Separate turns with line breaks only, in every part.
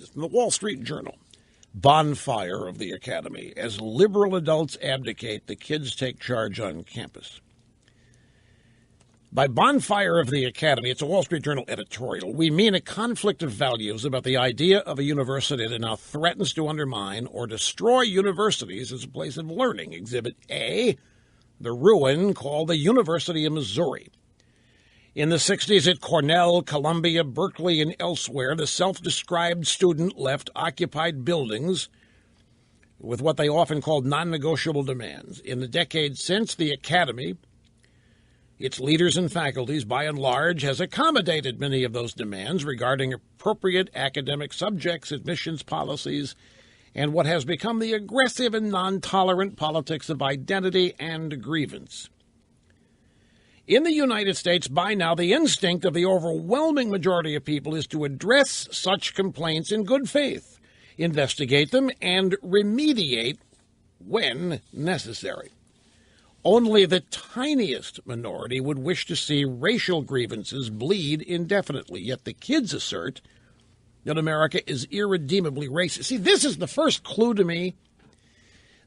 is from the Wall Street Journal. Bonfire of the Academy. As liberal adults abdicate, the kids take charge on campus. By bonfire of the Academy, it's a Wall Street Journal editorial, we mean a conflict of values about the idea of a university that now threatens to undermine or destroy universities as a place of learning. Exhibit A, the ruin called the University of Missouri. In the 60s at Cornell, Columbia, Berkeley, and elsewhere, the self-described student left occupied buildings with what they often called non-negotiable demands. In the decades since, the Academy, its leaders and faculties, by and large, has accommodated many of those demands regarding appropriate academic subjects, admissions policies, and what has become the aggressive and non-tolerant politics of identity and grievance. In the United States, by now, the instinct of the overwhelming majority of people is to address such complaints in good faith, investigate them, and remediate when necessary. Only the tiniest minority would wish to see racial grievances bleed indefinitely, yet the kids assert that America is irredeemably racist. See, this is the first clue to me.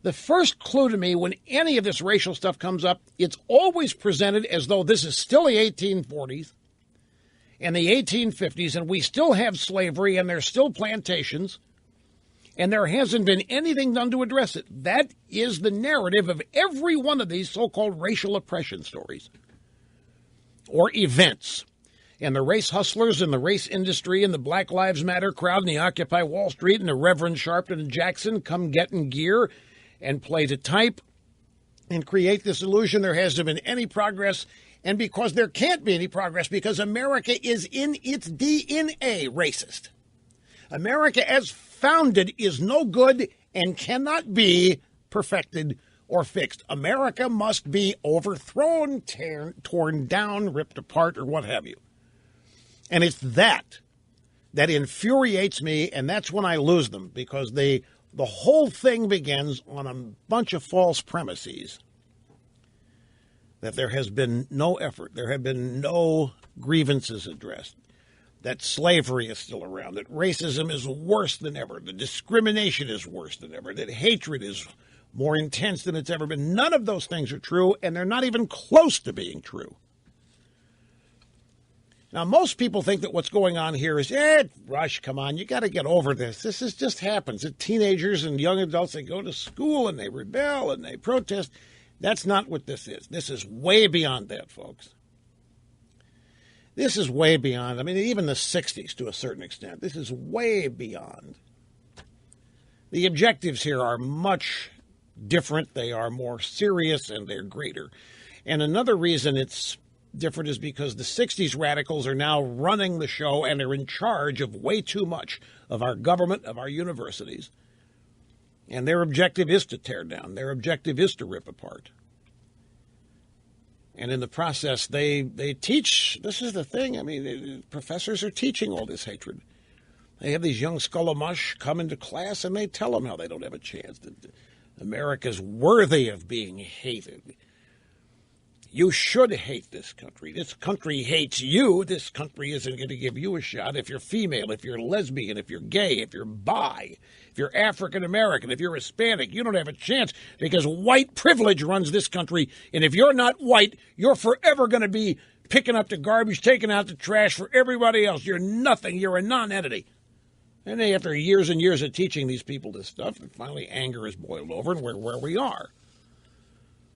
The first clue to me when any of this racial stuff comes up, it's always presented as though this is still the 1840s and the 1850s, and we still have slavery, and there's still plantations, and there hasn't been anything done to address it. That is the narrative of every one of these so-called racial oppression stories or events. And the race hustlers and the race industry and the Black Lives Matter crowd and the Occupy Wall Street and the Reverend Sharpton and Jackson come get in gear and play to type and create this illusion there hasn't been any progress. And because there can't be any progress, because America is in its DNA racist. America as founded is no good and cannot be perfected or fixed. America must be overthrown, torn down, ripped apart, or what have you. And it's that infuriates me, and that's when I lose them, because the whole thing begins on a bunch of false premises. That there has been no effort, there have been no grievances addressed, that slavery is still around, that racism is worse than ever, that discrimination is worse than ever, that hatred is more intense than it's ever been. None of those things are true, and they're not even close to being true. Now, most people think that what's going on here is, Rush, come on, you got to get over this. This just happens. That teenagers and young adults, they go to school and they rebel and they protest. That's not what this is. This is way beyond that, folks. This is way beyond. I mean, even the 60s to a certain extent. This is way beyond. The objectives here are much different. They are more serious and they're greater. And another reason it's different is because the 60s radicals are now running the show and are in charge of way too much of our government, of our universities. And their objective is to tear down. Their objective is to rip apart. And in the process, they teach. This is the thing. I mean, professors are teaching all this hatred. They have these young scullamush come into class and they tell them how they don't have a chance. That America's worthy of being hated. You should hate this country. This country hates you. This country isn't going to give you a shot. If you're female, if you're lesbian, if you're gay, if you're bi, if you're African American, if you're Hispanic, you don't have a chance because white privilege runs this country. And if you're not white, you're forever going to be picking up the garbage, taking out the trash for everybody else. You're nothing. You're a non-entity. And after years and years of teaching these people this stuff, finally anger is boiled over and we're where we are.